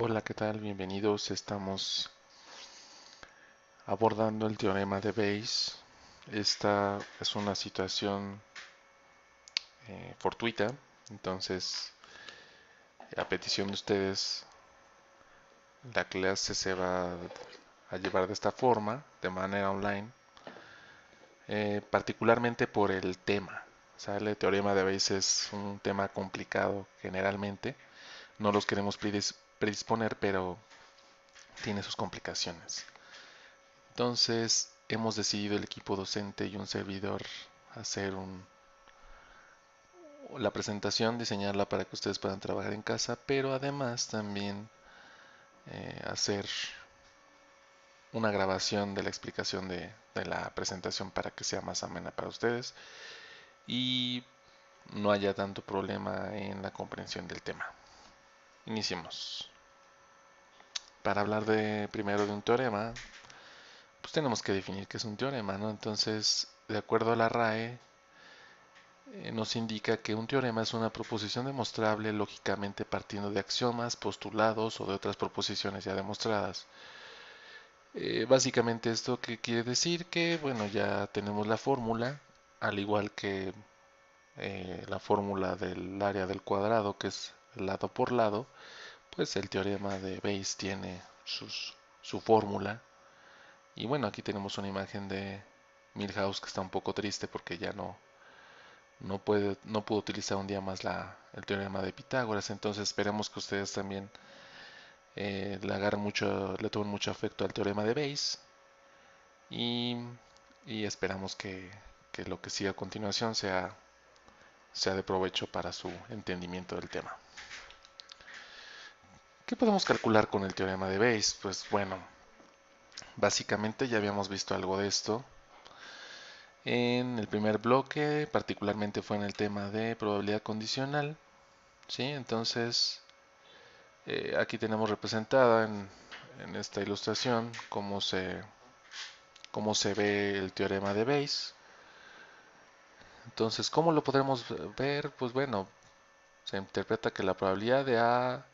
Hola, ¿qué tal? Bienvenidos. Estamos abordando el teorema de Bayes. Esta es una situación fortuita, entonces a petición de ustedes la clase se va a llevar de esta forma, de manera online, particularmente por el tema. ¿Sale? El teorema de Bayes es un tema complicado generalmente, no los queremos predisponer, pero tiene sus complicaciones. Entonces, hemos decidido el equipo docente y un servidor hacer la presentación, diseñarla para que ustedes puedan trabajar en casa, pero además también hacer una grabación de la explicación de la presentación para que sea más amena para ustedes y no haya tanto problema en la comprensión del tema. Iniciemos. Para hablar primero de un teorema, pues tenemos que definir qué es un teorema, ¿no? Entonces, de acuerdo a la RAE, nos indica que un teorema es una proposición demostrable lógicamente partiendo de axiomas, postulados o de otras proposiciones ya demostradas. Básicamente esto que quiere decir que, bueno, ya tenemos la fórmula, al igual que la fórmula del área del cuadrado, que es lado por lado, pues el teorema de Bayes tiene su fórmula. Y bueno, aquí tenemos una imagen de Milhouse que está un poco triste porque ya no puedo utilizar un día más el teorema de Pitágoras, entonces esperemos que ustedes también le tomen mucho afecto al teorema de Bayes y, y esperamos que lo que siga a continuación sea de provecho para su entendimiento del tema. ¿Qué podemos calcular con el teorema de Bayes? Pues bueno, básicamente ya habíamos visto algo de esto en el primer bloque, particularmente fue en el tema de probabilidad condicional, ¿sí? Entonces, aquí tenemos representada en esta ilustración cómo se ve el teorema de Bayes. Entonces, ¿cómo lo podremos ver? Pues bueno, se interpreta que la probabilidad de A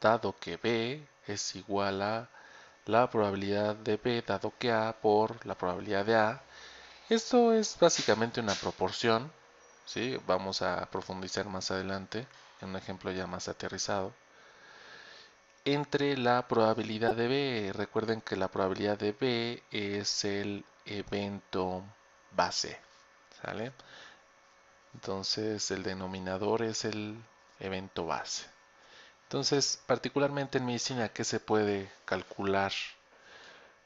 dado que B es igual a la probabilidad de B dado que A por la probabilidad de A. Esto es básicamente una proporción, ¿sí? Vamos a profundizar más adelante en un ejemplo ya más aterrizado. Entre la probabilidad de B. Recuerden que la probabilidad de B es el evento base, ¿sale? Entonces el denominador es el evento base. Entonces, particularmente en medicina, ¿qué se puede calcular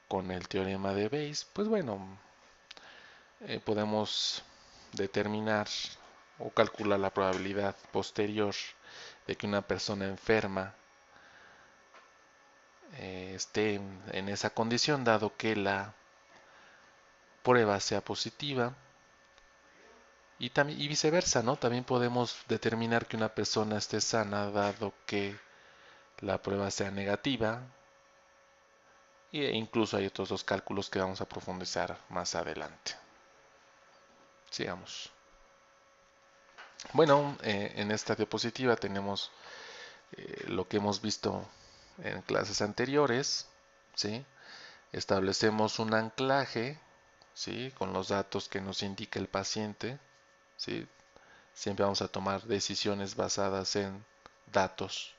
con el teorema de Bayes? Pues bueno, podemos determinar o calcular la probabilidad posterior de que una persona enferma esté en esa condición, dado que la prueba sea positiva y viceversa, ¿no? También podemos determinar que una persona esté sana dado que la prueba sea negativa e incluso hay otros dos cálculos que vamos a profundizar más adelante. Sigamos. Bueno, en esta diapositiva tenemos lo que hemos visto en clases anteriores, ¿sí? Establecemos un anclaje, ¿sí? Con los datos que nos indica el paciente, ¿sí? Siempre vamos a tomar decisiones basadas en datos.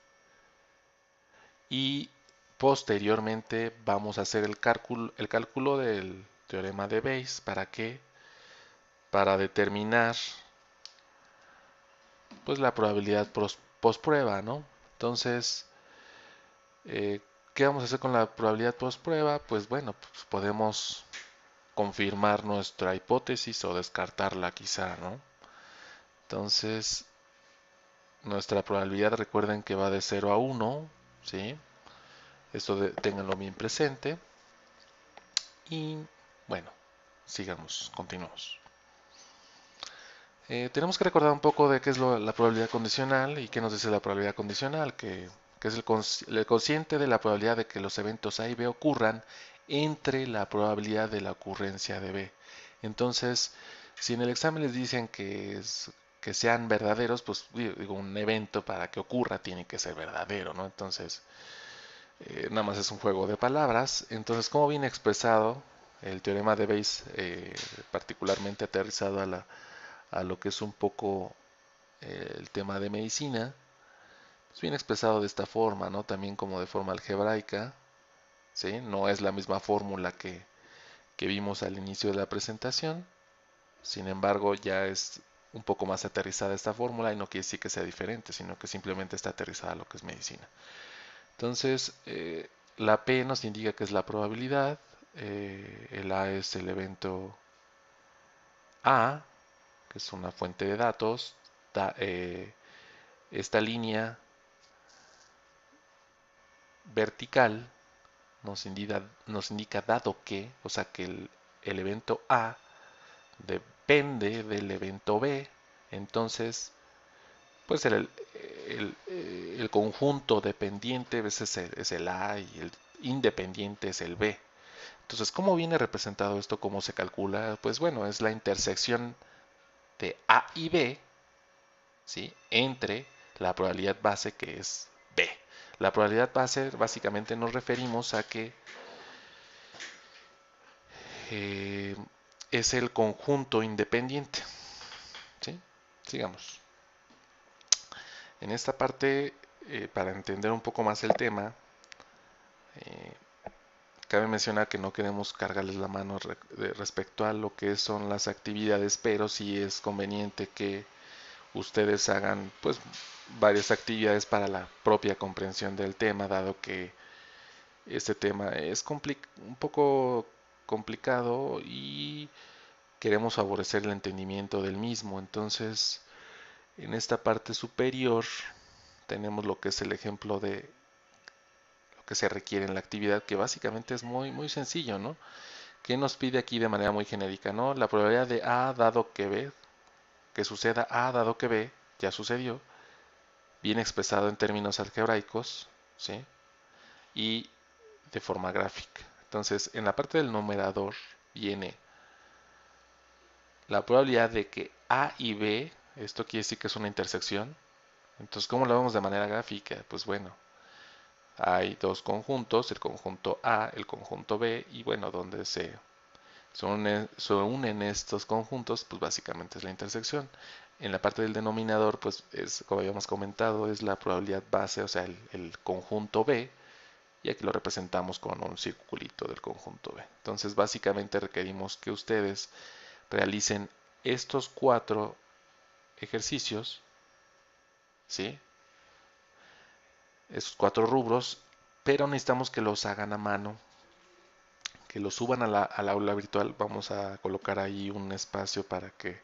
Y posteriormente vamos a hacer el cálculo del teorema de Bayes. ¿Para qué? Para determinar pues la probabilidad post prueba, ¿no? Entonces, eh, ¿qué vamos a hacer con la probabilidad post prueba? Pues bueno, pues podemos confirmar nuestra hipótesis o descartarla quizá, ¿no? Entonces, nuestra probabilidad, recuerden que va de 0 a 1, ¿sí? Esto ténganlo bien presente. Y bueno, sigamos, continuamos. Tenemos que recordar un poco de qué es la probabilidad condicional y qué nos dice la probabilidad condicional, que es el cociente de la probabilidad de que los eventos A y B ocurran entre la probabilidad de la ocurrencia de B. Entonces, si en el examen les dicen que sean verdaderos, pues digo, un evento para que ocurra tiene que ser verdadero, ¿no? Entonces, nada más es un juego de palabras. Entonces, ¿cómo viene expresado el teorema de Bayes, particularmente aterrizado a lo que es un poco el tema de medicina? Pues viene expresado de esta forma, ¿no? También como de forma algebraica, ¿sí? No es la misma fórmula que vimos al inicio de la presentación. Sin embargo, ya es un poco más aterrizada esta fórmula y no quiere decir que sea diferente, sino que simplemente está aterrizada a lo que es medicina. Entonces, la P nos indica que es la probabilidad, el A es el evento A, que es una fuente de datos, esta línea vertical nos indica dado que, o sea que el evento A depende del evento B, entonces pues el conjunto dependiente es el A y el independiente es el B. Entonces, ¿cómo viene representado esto? ¿Cómo se calcula? Pues bueno, es la intersección de A y B, ¿sí? Entre la probabilidad base que es B. La probabilidad base básicamente nos referimos a que eh, es el conjunto independiente, ¿sí? Sigamos. En esta parte, para entender un poco más el tema, eh, cabe mencionar que no queremos cargarles la mano respecto a lo que son las actividades, pero sí es conveniente que ustedes hagan pues varias actividades para la propia comprensión del tema, dado que este tema es un poco complicado y queremos favorecer el entendimiento del mismo. Entonces, en esta parte superior tenemos lo que es el ejemplo de lo que se requiere en la actividad, que básicamente es muy sencillo, ¿no? ¿Qué nos pide aquí de manera muy genérica, ¿no? La probabilidad de A dado que B, que suceda A dado que B, ya sucedió, viene expresado en términos algebraicos, ¿sí? Y de forma gráfica. Entonces, en la parte del numerador viene la probabilidad de que A y B, esto quiere decir que es una intersección. Entonces, ¿cómo lo vemos de manera gráfica? Pues bueno, hay dos conjuntos, el conjunto A, el conjunto B, y bueno, donde se unen estos conjuntos, pues básicamente es la intersección. En la parte del denominador, pues es, como habíamos comentado, es la probabilidad base, o sea, el conjunto B, y aquí lo representamos con un circulito del conjunto B. Entonces, básicamente requerimos que ustedes realicen estos 4 ejercicios, ¿sí? Esos 4 rubros, pero necesitamos que los hagan a mano, que los suban al aula virtual. Vamos a colocar ahí un espacio para que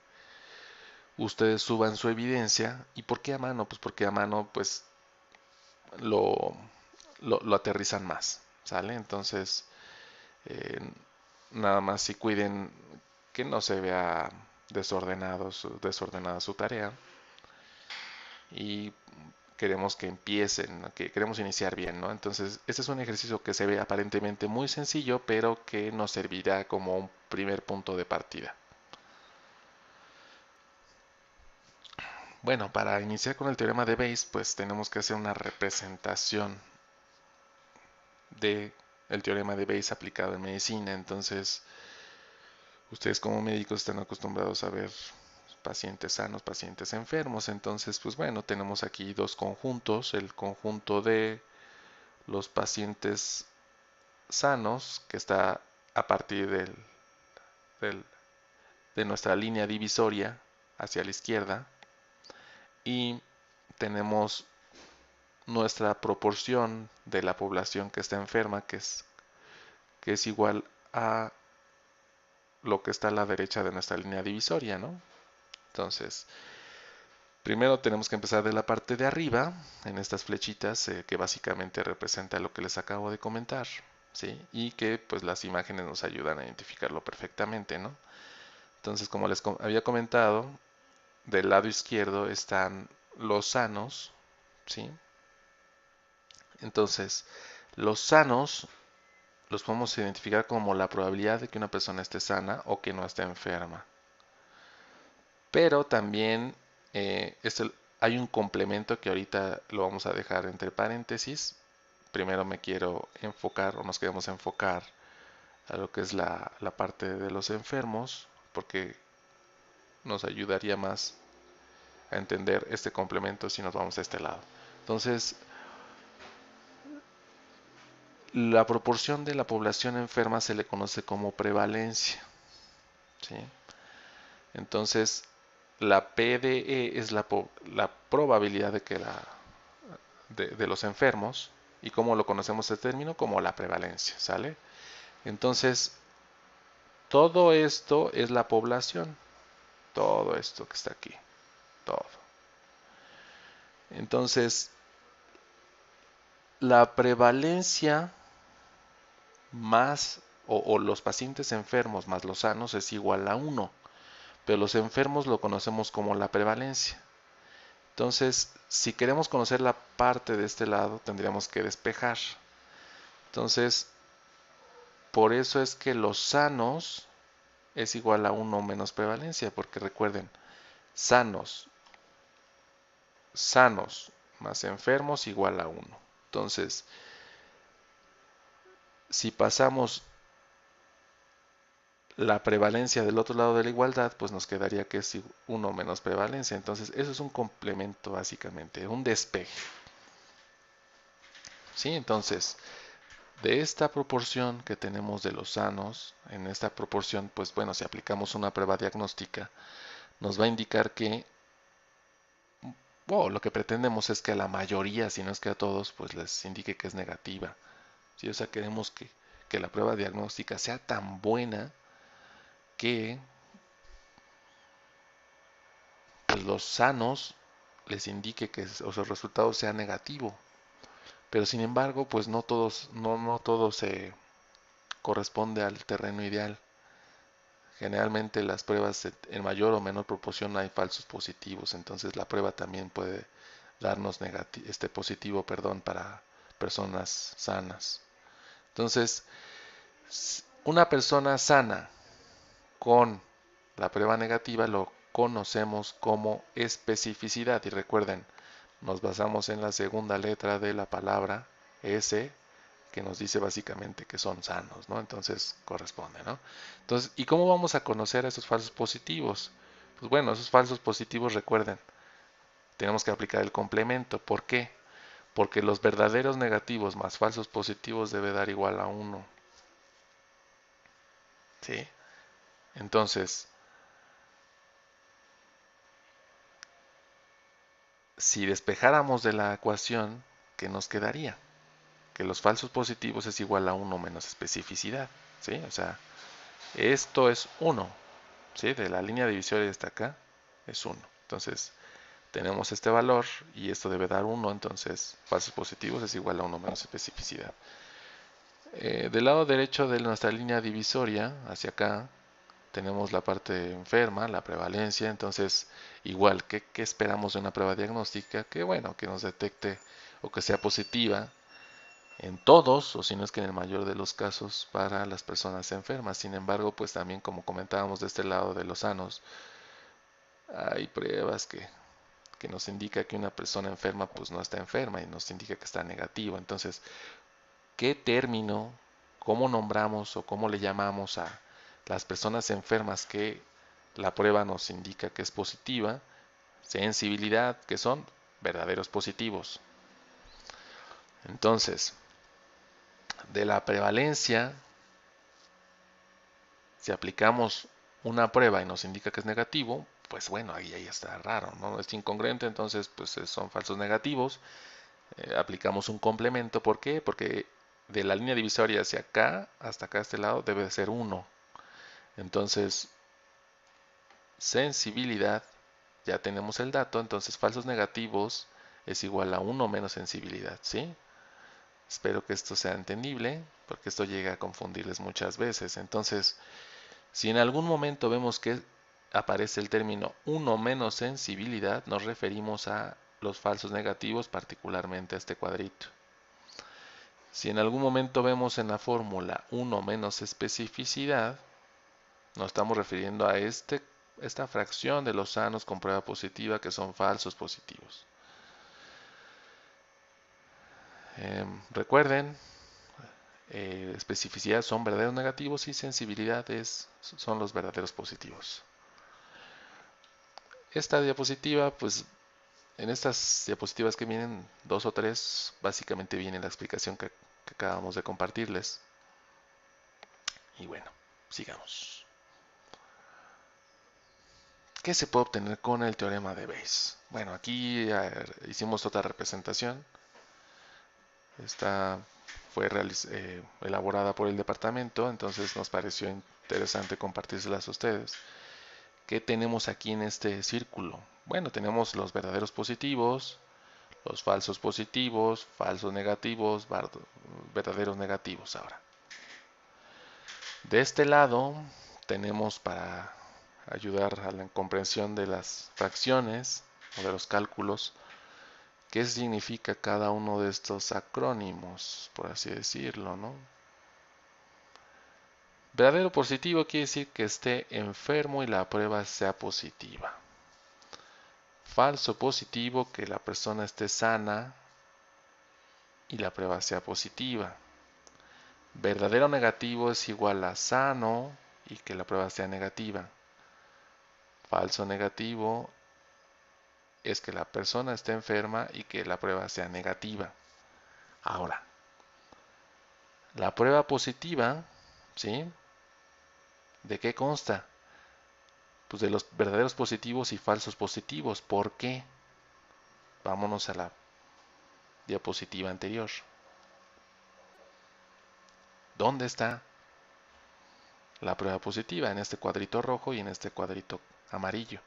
ustedes suban su evidencia. ¿Y por qué a mano? Pues porque a mano pues lo, lo aterrizan más, ¿sale? Entonces, eh, nada más si cuiden que no se vea desordenada su tarea y queremos que empiecen, que queremos iniciar bien, ¿no? Entonces, este es un ejercicio que se ve aparentemente muy sencillo, pero que nos servirá como un primer punto de partida. Bueno, para iniciar con el teorema de Bayes, pues tenemos que hacer una representación de el teorema de Bayes aplicado en medicina. Entonces, ustedes como médicos están acostumbrados a ver pacientes sanos, pacientes enfermos. Entonces, pues bueno, tenemos aquí dos conjuntos, el conjunto de los pacientes sanos, que está a partir del- de nuestra línea divisoria hacia la izquierda, y tenemos nuestra proporción de la población que está enferma, que es igual a lo que está a la derecha de nuestra línea divisoria, ¿no? Entonces, primero tenemos que empezar de la parte de arriba, en estas flechitas, que básicamente representa lo que les acabo de comentar, ¿sí? Y que pues las imágenes nos ayudan a identificarlo perfectamente, ¿no? Entonces, como les había comentado, del lado izquierdo están los sanos, ¿sí? Entonces, los sanos los podemos identificar como la probabilidad de que una persona esté sana o que no esté enferma. Pero también hay un complemento que ahorita lo vamos a dejar entre paréntesis, primero me quiero enfocar o nos queremos enfocar a lo que es la parte de los enfermos, porque nos ayudaría más a entender este complemento si nos vamos a este lado. Entonces, la proporción de la población enferma se le conoce como prevalencia, ¿sí? Entonces, la PDE es la probabilidad de que de los enfermos, y como lo conocemos este término, como la prevalencia, ¿sale? Entonces, todo esto es la población, todo esto que está aquí, todo. Entonces, la prevalencia más o los pacientes enfermos más los sanos es igual a 1, pero los enfermos lo conocemos como la prevalencia. Entonces, si queremos conocer la parte de este lado, tendríamos que despejar. Entonces, por eso es que los sanos es igual a 1 menos prevalencia, porque recuerden, sanos más enfermos igual a 1. Entonces, si pasamos la prevalencia del otro lado de la igualdad, pues nos quedaría que es 1 menos prevalencia. Entonces, eso es un complemento básicamente, un despeje. ¿Sí? Entonces, de esta proporción que tenemos de los sanos, en esta proporción, pues bueno, si aplicamos una prueba diagnóstica, nos va a indicar que, lo que pretendemos es que a la mayoría, si no es que a todos, pues les indique que es negativa. ¿Sí? O sea, queremos que la prueba diagnóstica sea tan buena que pues, los sanos les indique que su resultado sea negativo. Pero sin embargo, pues no todo se corresponde al terreno ideal. Generalmente las pruebas en mayor o menor proporción hay falsos positivos, entonces la prueba también puede darnos positivo, para personas sanas. Entonces, una persona sana con la prueba negativa lo conocemos como especificidad. Y recuerden, nos basamos en la segunda letra de la palabra S, que nos dice básicamente que son sanos, ¿no? Entonces corresponde, ¿no? Entonces, ¿y cómo vamos a conocer a esos falsos positivos? Pues bueno, esos falsos positivos, recuerden, tenemos que aplicar el complemento. ¿Por qué? Porque los verdaderos negativos más falsos positivos debe dar igual a 1. ¿Sí? Entonces, si despejáramos de la ecuación, ¿qué nos quedaría? Que los falsos positivos es igual a 1 menos especificidad. ¿Sí? O sea, esto es 1. ¿Sí? De la línea divisoria hasta acá es 1. Entonces, tenemos este valor y esto debe dar 1, entonces falsos positivos es igual a 1 menos especificidad. Del lado derecho de nuestra línea divisoria, hacia acá, tenemos la parte enferma, la prevalencia, entonces igual, ¿qué esperamos de una prueba diagnóstica? Que bueno, que nos detecte o que sea positiva en todos, o si no es que en el mayor de los casos, para las personas enfermas. Sin embargo, pues también como comentábamos de este lado de los sanos, hay pruebas que nos indica que una persona enferma pues no está enferma y nos indica que está negativa. Entonces, ¿qué término, cómo nombramos o cómo le llamamos a las personas enfermas que la prueba nos indica que es positiva? Sensibilidad, que son verdaderos positivos. Entonces, de la prevalencia, si aplicamos una prueba y nos indica que es negativo, pues bueno, ahí está raro, ¿no? Es incongruente, entonces pues son falsos negativos. Aplicamos un complemento. ¿Por qué? Porque de la línea divisoria hacia acá, hasta acá, este lado, debe de ser 1. Entonces, sensibilidad, ya tenemos el dato, entonces falsos negativos es igual a 1 menos sensibilidad, ¿sí? Espero que esto sea entendible, porque esto llega a confundirles muchas veces. Entonces, si en algún momento vemos que aparece el término 1 menos sensibilidad, nos referimos a los falsos negativos, particularmente a este cuadrito. Si en algún momento vemos en la fórmula 1 menos especificidad, nos estamos refiriendo a esta fracción de los sanos con prueba positiva que son falsos positivos. Recuerden, especificidad son verdaderos negativos y sensibilidad son los verdaderos positivos. Esta diapositiva, pues en estas diapositivas que vienen, 2 o 3, básicamente viene la explicación que acabamos de compartirles. Y bueno, sigamos. ¿Qué se puede obtener con el teorema de Bayes? Bueno, aquí hicimos otra representación. Esta fue elaborada por el departamento, entonces nos pareció interesante compartírselas a ustedes. ¿Qué tenemos aquí en este círculo? Bueno, tenemos los verdaderos positivos, los falsos positivos, falsos negativos, verdaderos negativos. Ahora, de este lado tenemos, para ayudar a la comprensión de las fracciones o de los cálculos, qué significa cada uno de estos acrónimos, por así decirlo, ¿no? Verdadero positivo quiere decir que esté enfermo y la prueba sea positiva. Falso positivo, que la persona esté sana y la prueba sea positiva. Verdadero negativo es igual a sano y que la prueba sea negativa. Falso negativo es que la persona esté enferma y que la prueba sea negativa. Ahora, la prueba positiva, ¿sí? ¿De qué consta? Pues de los verdaderos positivos y falsos positivos. ¿Por qué? Vámonos a la diapositiva anterior. ¿Dónde está la prueba positiva? En este cuadrito rojo y en este cuadrito amarillo.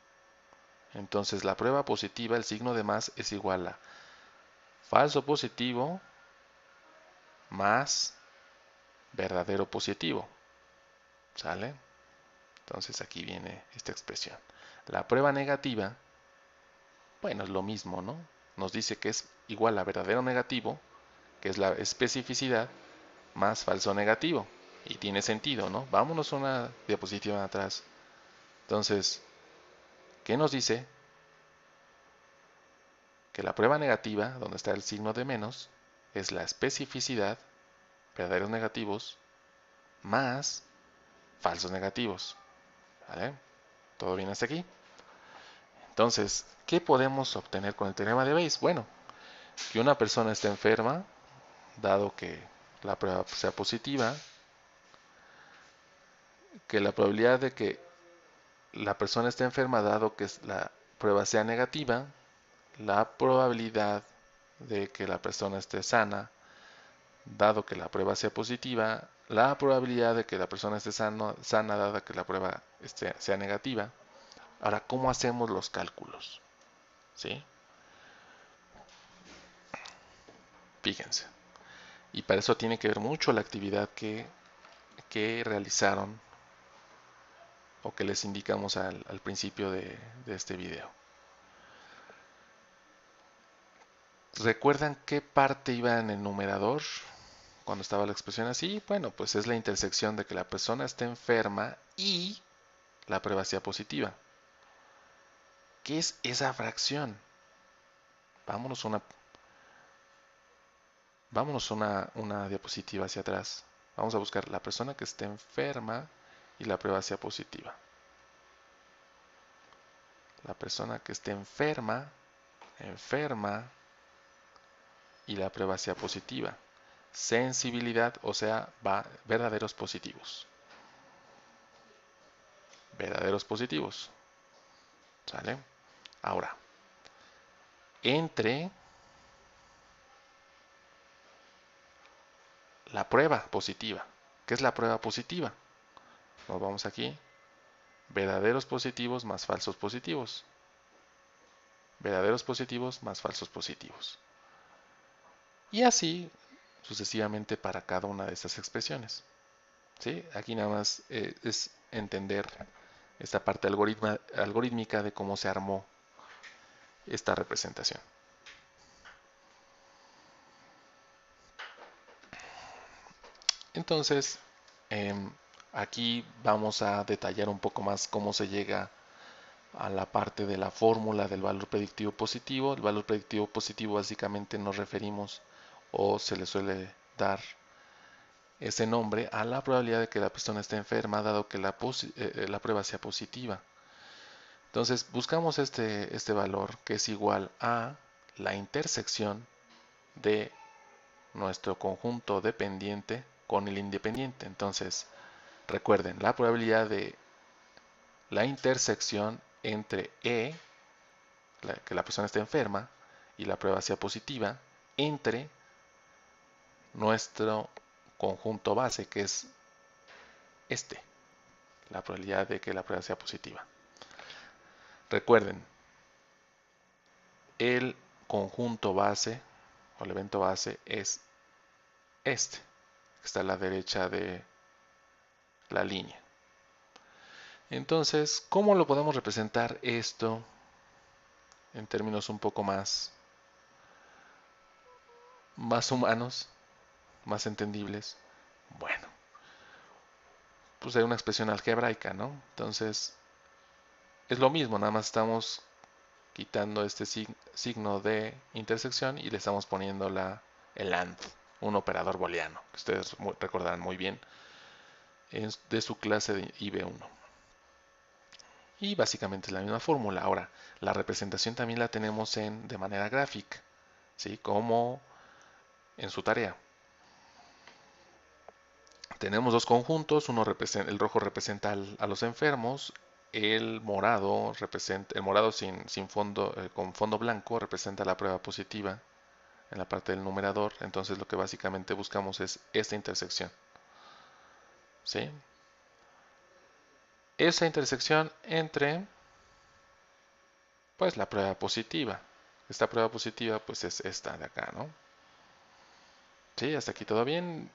Entonces la prueba positiva, el signo de más, es igual a falso positivo más verdadero positivo. ¿Sale? Entonces aquí viene esta expresión. La prueba negativa, bueno, es lo mismo, ¿no? Nos dice que es igual a verdadero negativo, que es la especificidad, más falso negativo. Y tiene sentido, ¿no? Vámonos una diapositiva atrás. Entonces, ¿qué nos dice? Que la prueba negativa, donde está el signo de menos, es la especificidad, verdaderos negativos, más falsos negativos. ¿Vale? ¿Todo bien hasta aquí? Entonces, ¿qué podemos obtener con el teorema de Bayes? Bueno, que una persona esté enferma, dado que la prueba sea positiva, que la probabilidad de que la persona esté enferma, dado que la prueba sea negativa, la probabilidad de que la persona esté sana, dado que la prueba sea positiva, la probabilidad de que la persona esté sana, dada que la prueba sea negativa. Ahora, ¿cómo hacemos los cálculos? ¿Sí? Fíjense. Y para eso tiene que ver mucho la actividad que realizaron o que les indicamos al principio de este video. ¿Recuerdan qué parte iba en el numerador cuando estaba la expresión así? Bueno, pues es la intersección de que la persona esté enferma y la prueba sea positiva. ¿Qué es esa fracción? Vámonos una diapositiva hacia atrás. Vamos a buscar la persona que esté enferma y la prueba sea positiva. La persona que esté enferma y la prueba sea positiva. Sensibilidad, o sea, verdaderos positivos. Verdaderos positivos. ¿Sale? Ahora, entre la prueba positiva. ¿Qué es la prueba positiva? Nos vamos aquí. Verdaderos positivos más falsos positivos. Verdaderos positivos más falsos positivos. Y así sucesivamente para cada una de estas expresiones. ¿Sí? Aquí nada más es entender esta parte algorítmica de cómo se armó esta representación. Entonces, aquí vamos a detallar un poco más cómo se llega a la parte de la fórmula del valor predictivo positivo. El valor predictivo positivo básicamente nos referimos o se le suele dar ese nombre a la probabilidad de que la persona esté enferma, dado que la prueba sea positiva. Entonces buscamos este valor, que es igual a la intersección de nuestro conjunto dependiente con el independiente. Entonces, recuerden, la probabilidad de la intersección entre que la persona esté enferma, y la prueba sea positiva, entre nuestro conjunto base, que es la probabilidad de que la prueba sea positiva. Recuerden, el conjunto base o el evento base es que está a la derecha de la línea. Entonces, ¿cómo lo podemos representar esto en términos un poco más humanos, más entendibles? Bueno, pues hay una expresión algebraica, ¿no? Entonces, es lo mismo, nada más estamos quitando este signo de intersección y le estamos poniendo el AND, un operador booleano, que ustedes recordarán muy bien de su clase de IB1. Y básicamente es la misma fórmula. Ahora, la representación también la tenemos de manera gráfica, ¿sí? Como en su tarea. Tenemos dos conjuntos, el rojo representa a los enfermos, el morado sin fondo, con fondo blanco representa la prueba positiva en la parte del numerador. Entonces lo que básicamente buscamos es esta intersección, ¿sí? Esa intersección entre, pues, la prueba positiva. Esta prueba positiva, pues, es esta de acá, ¿no? Sí, hasta aquí todo bien.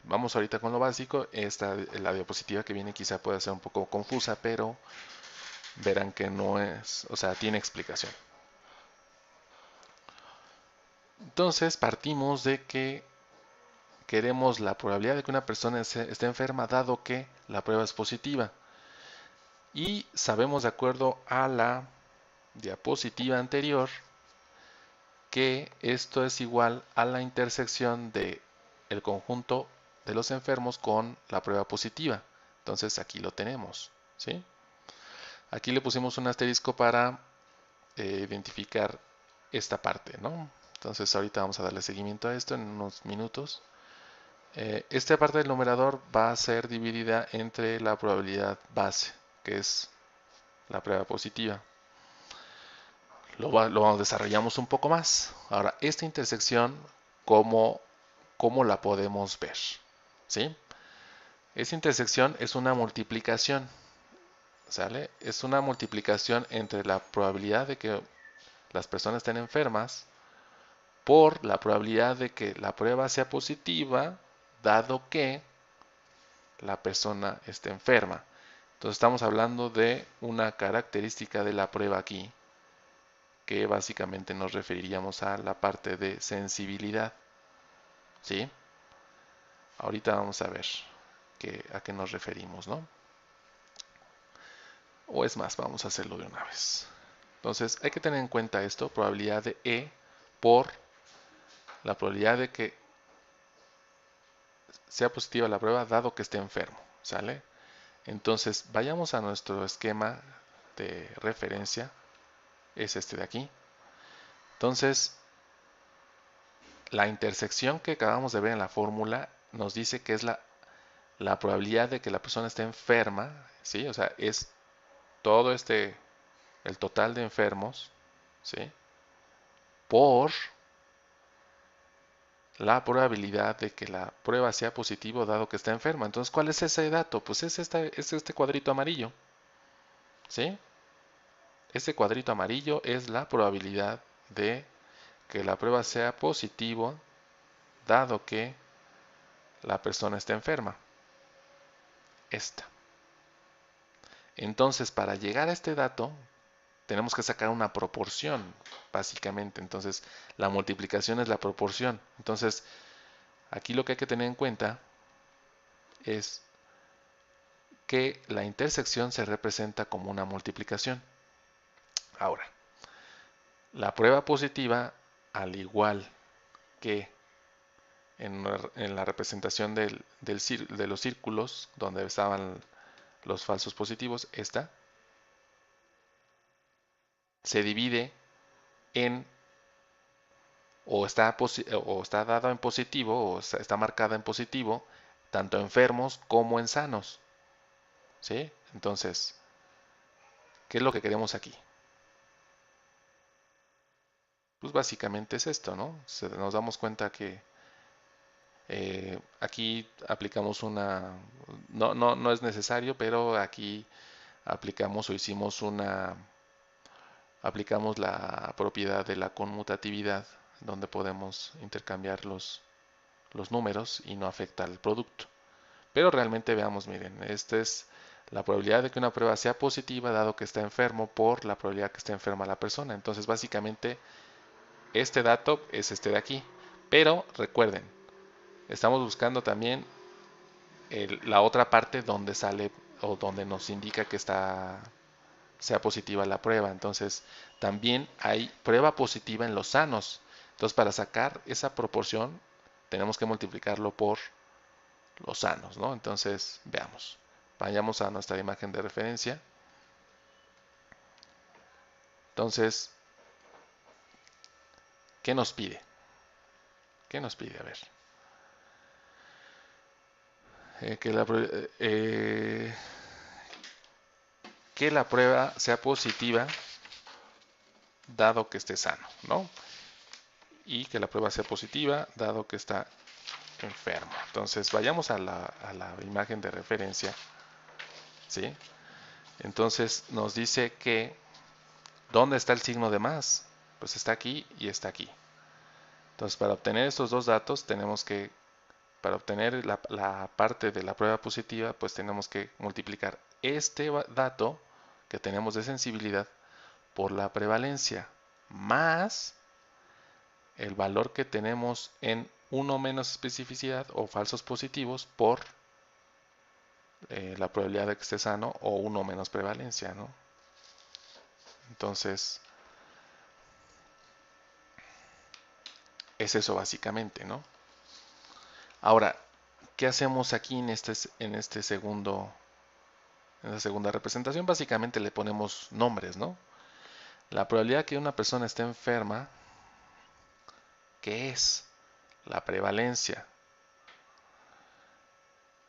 Vamos ahorita con lo básico. La diapositiva que viene quizá pueda ser un poco confusa, pero verán que no es, o sea, tiene explicación. Entonces partimos de que queremos la probabilidad de que una persona esté enferma, dado que la prueba es positiva. Y sabemos, de acuerdo a la diapositiva anterior, que esto es igual a la intersección de el conjunto de los enfermos con la prueba positiva. Entonces aquí lo tenemos, ¿sí? Aquí le pusimos un asterisco para identificar esta parte, ¿no? Entonces ahorita vamos a darle seguimiento a esto en unos minutos. Esta parte del numerador va a ser dividida entre la probabilidad base, que es la prueba positiva. Lo desarrollamos un poco más. Ahora, esta intersección, ¿cómo la podemos ver? ¿Sí? Esta intersección es una multiplicación, ¿sale? Es una multiplicación entre la probabilidad de que las personas estén enfermas por la probabilidad de que la prueba sea positiva, dado que la persona esté enferma. Entonces estamos hablando de una característica de la prueba aquí, que básicamente nos referiríamos a la parte de sensibilidad, ¿sí? Ahorita vamos a ver a qué nos referimos, ¿no? O es más, vamos a hacerlo de una vez. Entonces hay que tener en cuenta esto, probabilidad de E por la probabilidad de que sea positiva la prueba dado que esté enfermo, ¿sale? Entonces vayamos a nuestro esquema de referencia, es este de aquí. Entonces, la intersección que acabamos de ver en la fórmula nos dice que es la probabilidad de que la persona esté enferma, ¿sí? O sea, es todo el total de enfermos, ¿sí? Por la probabilidad de que la prueba sea positivo dado que está enferma. Entonces, ¿cuál es ese dato? Pues es este cuadrito amarillo, ¿sí? Este cuadrito amarillo es la probabilidad de que la prueba sea positivo dado que la persona está enferma. Esta. Entonces, para llegar a este dato, tenemos que sacar una proporción, básicamente. Entonces, la multiplicación es la proporción. Entonces, aquí lo que hay que tener en cuenta es que la intersección se representa como una multiplicación. Ahora, la prueba positiva, al igual que en la representación de los círculos donde estaban los falsos positivos, esta se divide en o está dada en positivo o está marcada en positivo, tanto enfermos como en sanos. ¿Sí? Entonces, ¿qué es lo que queremos aquí? Pues básicamente es esto, ¿no? Nos damos cuenta que aquí aplicamos no es necesario, pero aquí aplicamos o aplicamos la propiedad de la conmutatividad, donde podemos intercambiar los números y no afecta al producto. Pero realmente veamos, miren, esta es la probabilidad de que una prueba sea positiva dado que está enfermo por la probabilidad que esté enferma la persona. Entonces básicamente este dato es este de aquí. Pero recuerden, estamos buscando también la otra parte donde sale o donde nos indica que sea positiva la prueba. Entonces también hay prueba positiva en los sanos. Entonces para sacar esa proporción tenemos que multiplicarlo por los sanos, ¿no? Entonces veamos. Vayamos a nuestra imagen de referencia. Entonces, ¿qué nos pide? ¿Qué nos pide? A ver. Que la prueba sea positiva dado que esté sano, ¿no? Y que la prueba sea positiva dado que está enfermo. Entonces, vayamos a la imagen de referencia, ¿sí? Entonces, nos dice que, ¿dónde está el signo de más? Pues está aquí y está aquí. Entonces, para obtener estos dos datos, para obtener la parte de la prueba positiva, pues tenemos que multiplicar este dato que tenemos de sensibilidad por la prevalencia, más el valor que tenemos en uno menos especificidad o falsos positivos por la probabilidad de que esté sano o uno menos prevalencia, ¿no? Entonces, es eso básicamente, ¿no? Ahora, ¿qué hacemos aquí en esta segunda representación? Básicamente le ponemos nombres, ¿no? La probabilidad que una persona esté enferma, ¿qué es? La prevalencia.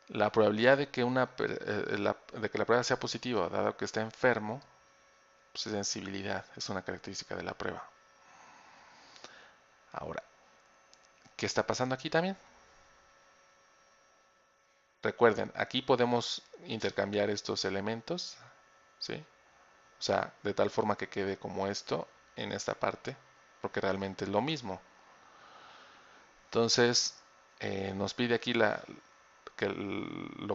La probabilidad de que de que la prueba sea positiva, dado que está enfermo, pues es sensibilidad, es una característica de la prueba. Ahora, ¿qué está pasando aquí también? Recuerden, aquí podemos intercambiar estos elementos, ¿sí? O sea, de tal forma que quede como esto en esta parte, porque realmente es lo mismo. Entonces, nos pide aquí lo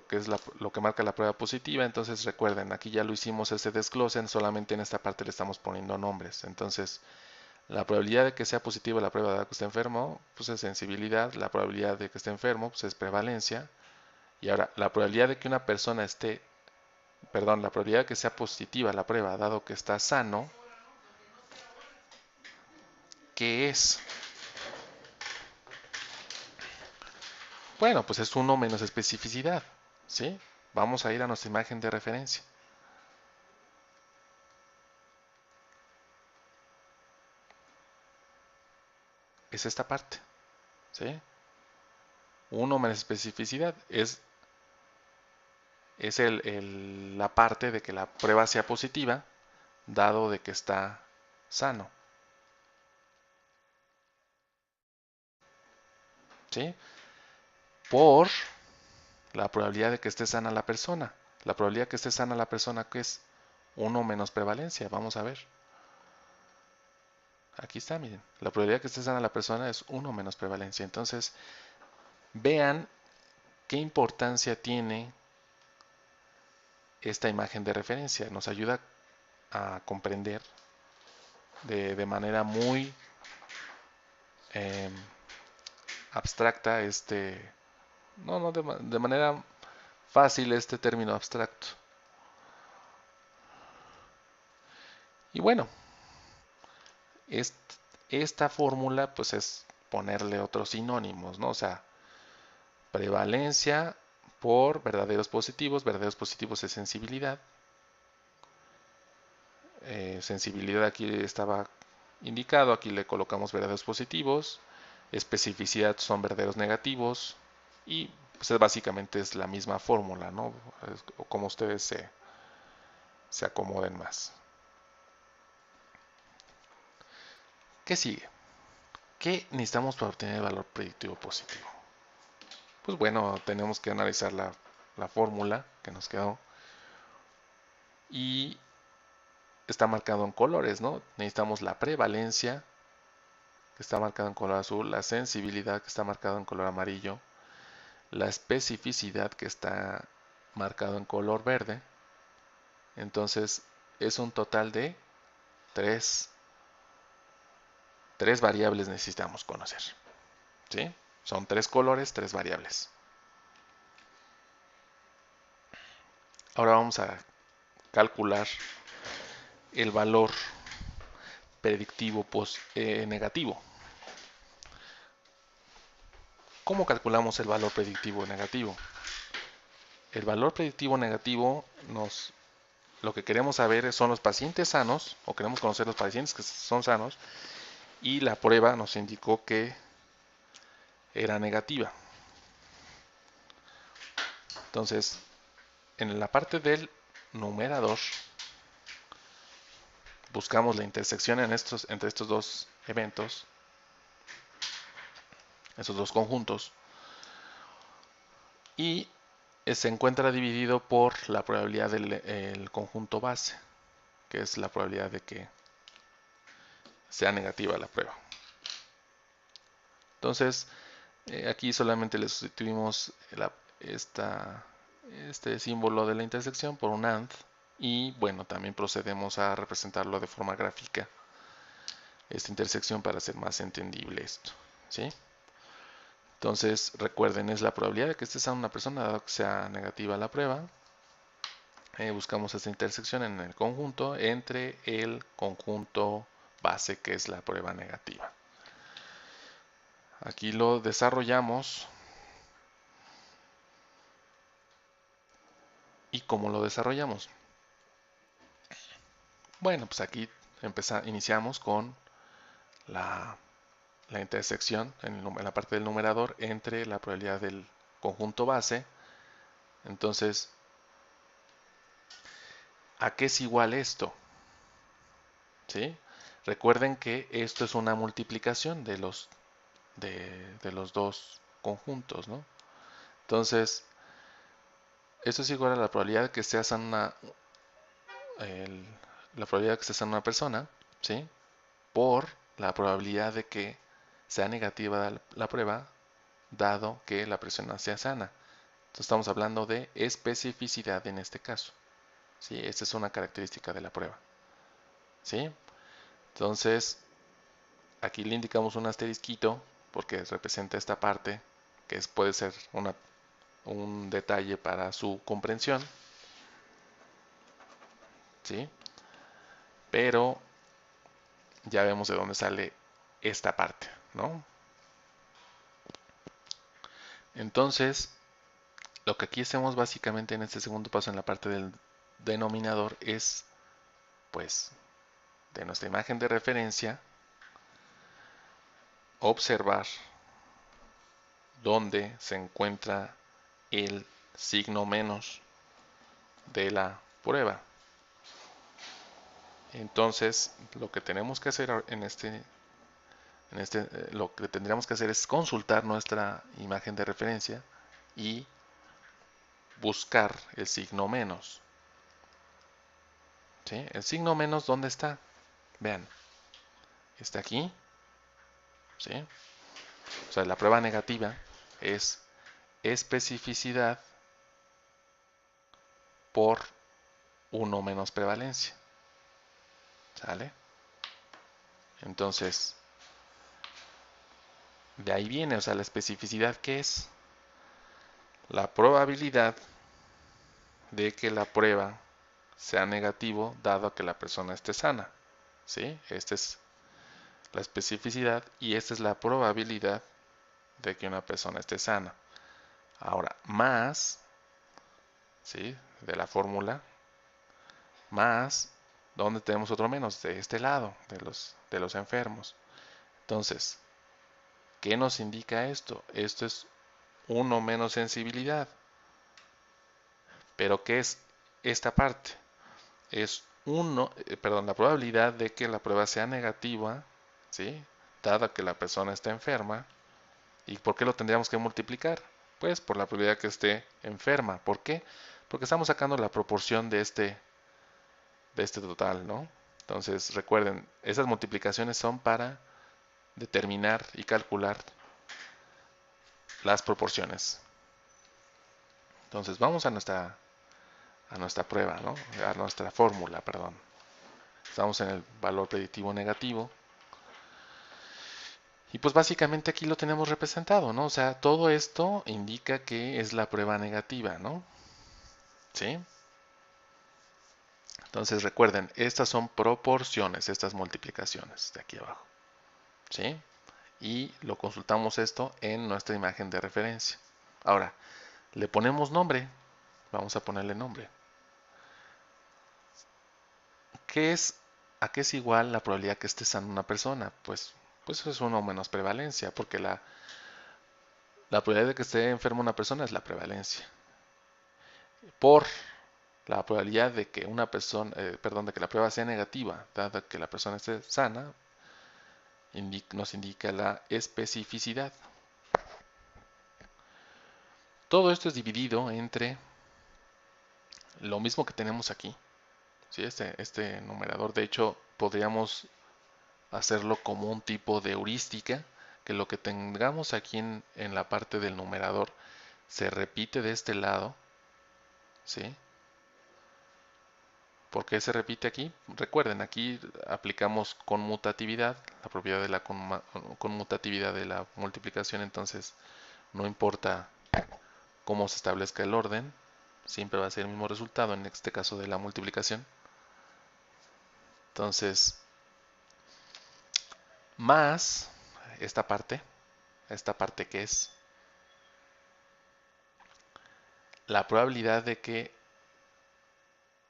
que marca la prueba positiva. Entonces, recuerden, aquí ya lo hicimos ese desglose, solamente en esta parte le estamos poniendo nombres. Entonces, la probabilidad de que sea positiva la prueba de que esté enfermo, pues es sensibilidad. La probabilidad de que esté enfermo, pues es prevalencia. Y ahora, la probabilidad de que una persona la probabilidad de que sea positiva la prueba, dado que está sano, ¿qué es? Bueno, pues es uno menos especificidad, ¿sí? Vamos a ir a nuestra imagen de referencia. Es esta parte, ¿sí? Uno menos especificidad es la parte de que la prueba sea positiva, dado de que está sano, ¿sí? Por la probabilidad de que esté sana la persona. La probabilidad de que esté sana la persona, ¿qué es? Uno menos prevalencia, vamos a ver. Aquí está, miren. La probabilidad de que esté sana la persona es uno menos prevalencia. Entonces, vean qué importancia tiene esta imagen de referencia. Nos ayuda a comprender de manera muy eh, abstracta de manera fácil este término abstracto. Y bueno, esta fórmula pues es ponerle otros sinónimos, ¿no? O sea, prevalencia por verdaderos positivos es sensibilidad. Sensibilidad aquí estaba indicado, aquí le colocamos verdaderos positivos, especificidad son verdaderos negativos y pues básicamente es la misma fórmula, ¿no? O como ustedes se acomoden más. ¿Qué sigue? ¿Qué necesitamos para obtener el valor predictivo positivo? Pues bueno, tenemos que analizar la fórmula que nos quedó y está marcado en colores, ¿no? Necesitamos la prevalencia, que está marcada en color azul, la sensibilidad, que está marcada en color amarillo, la especificidad, que está marcado en color verde. Entonces es un total de tres variables necesitamos conocer. ¿Sí? Son 3 colores, 3 variables. Ahora vamos a calcular el valor predictivo negativo. ¿Cómo calculamos el valor predictivo negativo? El valor predictivo negativo lo que queremos saber son los pacientes sanos, o queremos conocer los pacientes que son sanos, y la prueba nos indicó que era negativa. Entonces, en la parte del numerador, buscamos la intersección entre estos dos eventos, esos dos conjuntos, y se encuentra dividido por la probabilidad del conjunto base, que es la probabilidad de que sea negativa la prueba. Entonces, aquí solamente le sustituimos este símbolo de la intersección por un AND, y bueno, también procedemos a representarlo de forma gráfica, esta intersección, para hacer más entendible esto, ¿sí? Entonces, recuerden, es la probabilidad de que esté sana una persona dado que sea negativa la prueba. Buscamos esta intersección en el conjunto entre el conjunto base, que es la prueba negativa. Aquí lo desarrollamos. ¿Y cómo lo desarrollamos? Bueno, pues aquí iniciamos con la intersección en la parte del numerador entre la probabilidad del conjunto base. Entonces, ¿a qué es igual esto? ¿Sí? Recuerden que esto es una multiplicación de los dos conjuntos, ¿no? Entonces, esto es igual a la probabilidad de que sea sana la probabilidad de que sea sana una persona, ¿sí? Por la probabilidad de que sea negativa la prueba, dado que la persona sea sana. Entonces estamos hablando de especificidad en este caso, ¿sí? Esta es una característica de la prueba, ¿sí? Entonces, aquí le indicamos un asterisquito porque representa esta parte, que puede ser un detalle para su comprensión, ¿sí? Pero ya vemos de dónde sale esta parte, ¿no? Entonces, lo que aquí hacemos básicamente en este segundo paso, en la parte del denominador, es, pues, de nuestra imagen de referencia, observar dónde se encuentra el signo menos de la prueba. Entonces, lo que tenemos que hacer lo que tendríamos que hacer es consultar nuestra imagen de referencia y buscar el signo menos. ¿Sí? El signo menos, ¿dónde está? Vean, está aquí. ¿Sí? O sea, la prueba negativa es especificidad por 1 menos prevalencia. ¿Sale? Entonces, de ahí viene, o sea, la especificidad, ¿qué es? La probabilidad de que la prueba sea negativo dado que la persona esté sana. ¿Sí? Esta es la especificidad, y esta es la probabilidad de que una persona esté sana. Ahora, más, ¿sí? De la fórmula, más, ¿dónde tenemos otro menos? De este lado, de los enfermos. Entonces, ¿qué nos indica esto? Esto es 1 menos sensibilidad. ¿Pero qué es esta parte? Es la probabilidad de que la prueba sea negativa, ¿sí? Dada que la persona está enferma. ¿Y por qué lo tendríamos que multiplicar? Pues por la probabilidad que esté enferma. ¿Por qué? Porque estamos sacando la proporción de este total, ¿no? Entonces, recuerden, esas multiplicaciones son para determinar y calcular las proporciones. Entonces, vamos a nuestra prueba, ¿no? A nuestra fórmula, perdón. Estamos en el valor predictivo negativo. Y pues básicamente aquí lo tenemos representado, ¿no? O sea, todo esto indica que es la prueba negativa, ¿no? ¿Sí? Entonces recuerden, estas son proporciones, estas multiplicaciones de aquí abajo. ¿Sí? Y lo consultamos esto en nuestra imagen de referencia. Ahora, le ponemos nombre. Vamos a ponerle nombre. ¿A qué es igual la probabilidad que esté sana una persona? Pues es 1 menos prevalencia, porque la probabilidad de que esté enferma una persona es la prevalencia. Por la probabilidad de que una persona, de que la prueba sea negativa, dada que la persona esté sana, nos indica la especificidad. Todo esto es dividido entre lo mismo que tenemos aquí. ¿Sí? Este numerador, de hecho, podríamos hacerlo como un tipo de heurística, que lo que tengamos aquí en la parte del numerador se repite de este lado. ¿Sí? ¿Por qué se repite aquí? Recuerden, aquí aplicamos conmutatividad, la propiedad de la conmutatividad de la multiplicación, entonces no importa cómo se establezca el orden, siempre va a ser el mismo resultado, en este caso de la multiplicación. Entonces, más esta parte que es la probabilidad de que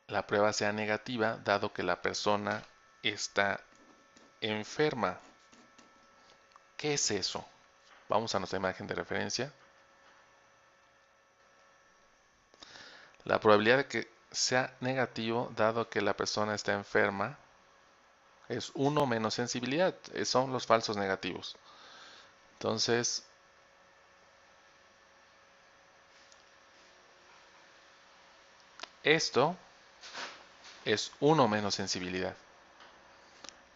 la prueba sea negativa, dado que la persona está enferma. ¿Qué es eso? Vamos a nuestra imagen de referencia. La probabilidad de que sea negativo, dado que la persona está enferma, es 1 menos sensibilidad. Son los falsos negativos. Entonces, esto es 1 menos sensibilidad.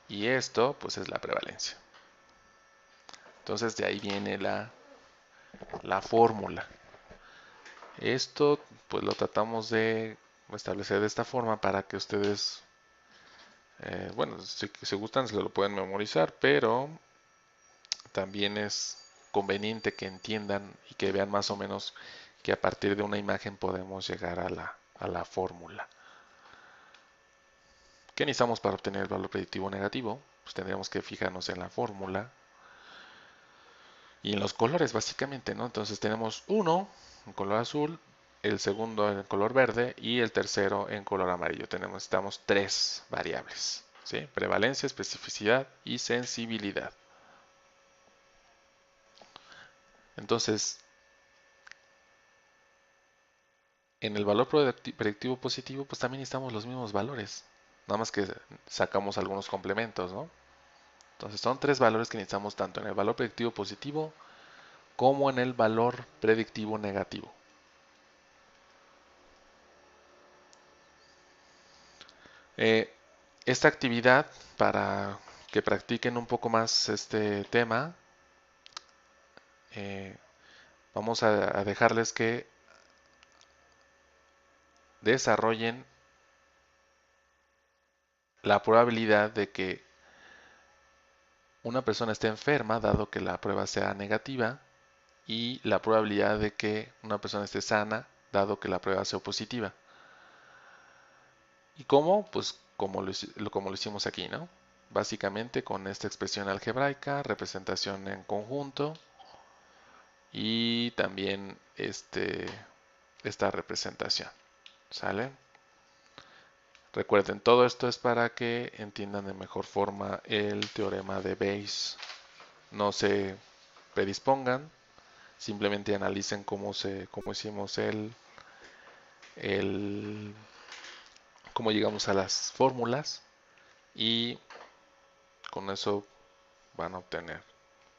Y esto, pues, es la prevalencia. Entonces, de ahí viene la fórmula. Esto, pues, lo tratamos de establecer de esta forma para que ustedes, bueno, si se gustan, se lo pueden memorizar, pero también es conveniente que entiendan y que vean más o menos que a partir de una imagen podemos llegar a la fórmula. ¿Qué necesitamos para obtener el valor predictivo negativo? Pues tendríamos que fijarnos en la fórmula y en los colores básicamente, ¿no? Entonces tenemos uno en color azul, el segundo en color verde y el tercero en color amarillo. Necesitamos 3 variables, ¿sí? Prevalencia, especificidad y sensibilidad. Entonces, en el valor predictivo positivo, pues también necesitamos los mismos valores. Nada más que sacamos algunos complementos, ¿no? Entonces son 3 valores que necesitamos tanto en el valor predictivo positivo como en el valor predictivo negativo. Eh, esta actividad, para que practiquen un poco más este tema, eh, vamos a dejarles que desarrollen la probabilidad de que una persona esté enferma, dado que la prueba sea negativa, y la probabilidad de que una persona esté sana, dado que la prueba sea positiva. ¿Y cómo? Pues como lo hicimos aquí, ¿no? básicamente con esta expresión algebraica, representación en conjunto y también esta representación. ¿Sale? Recuerden, todo esto es para que entiendan de mejor forma el teorema de Bayes. No se predispongan, simplemente analicen cómo hicimos cómo llegamos a las fórmulas y con eso van a obtener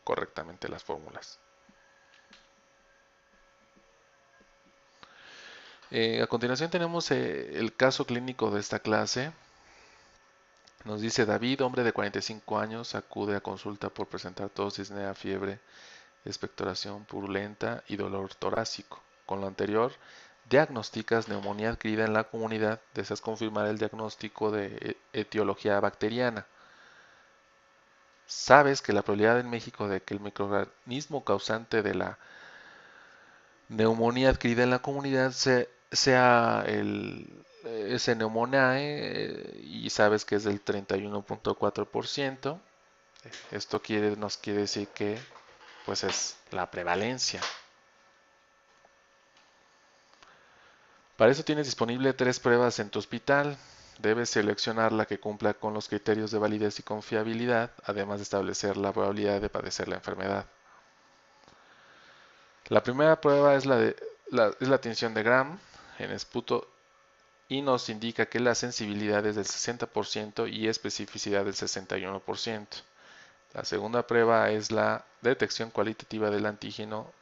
correctamente las fórmulas. A continuación tenemos el caso clínico de esta clase. Nos dice David, hombre de 45 años, acude a consulta por presentar tos, disnea, fiebre, expectoración purulenta y dolor torácico. Con lo anterior, diagnosticas neumonía adquirida en la comunidad, deseas confirmar el diagnóstico de etiología bacteriana. Sabes que la probabilidad en México de que el microorganismo causante de la neumonía adquirida en la comunidad sea ese Pneumoniae y sabes que es del 31.4%. Esto nos quiere decir que pues es la prevalencia. Para eso tienes disponible 3 pruebas en tu hospital. Debes seleccionar la que cumpla con los criterios de validez y confiabilidad, además de establecer la probabilidad de padecer la enfermedad. La primera prueba es la tinción de Gram en esputo y nos indica que la sensibilidad es del 60% y especificidad del 61%. La segunda prueba es la detección cualitativa del antígeno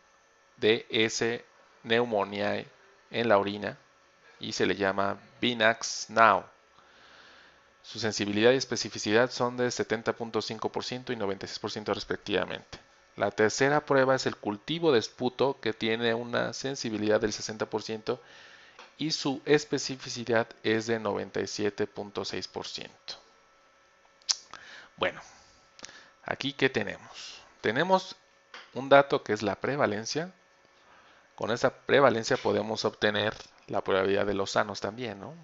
de S. pneumoniae en la orina y se le llama BINAX-NOW. Su sensibilidad y especificidad son de 70.5% y 96% respectivamente. La tercera prueba es el cultivo de esputo, que tiene una sensibilidad del 60% y su especificidad es de 97.6%. Bueno, aquí ¿qué tenemos? Tenemos un dato que es la prevalencia. Con esa prevalencia podemos obtener la probabilidad de los sanos también, ¿no?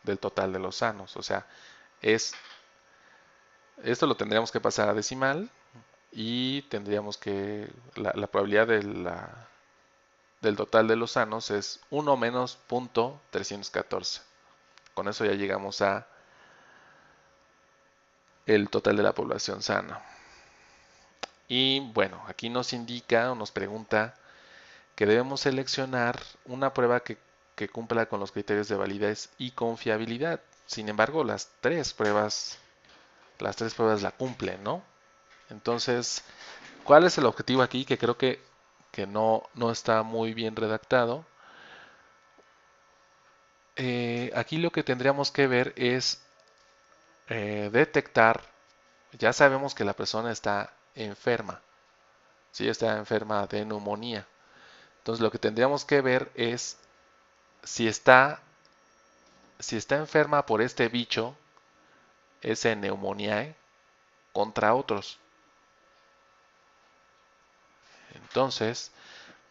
Del total de los sanos. O sea, esto lo tendríamos que pasar a decimal y tendríamos que la probabilidad del total de los sanos es 1 menos 0.314. Con eso ya llegamos a el total de la población sana. Y bueno, aquí nos indica o nos pregunta que debemos seleccionar una prueba que cumpla con los criterios de validez y confiabilidad. Sin embargo, las tres pruebas la cumplen, ¿no? Entonces, ¿cuál es el objetivo aquí? Que creo que no está muy bien redactado. Aquí lo que tendríamos que ver es detectar, ya sabemos que la persona está enferma, ¿sí? Está enferma de neumonía. Entonces lo que tendríamos que ver es si está enferma por este bicho, ese Pneumoniae, contra otros. Entonces,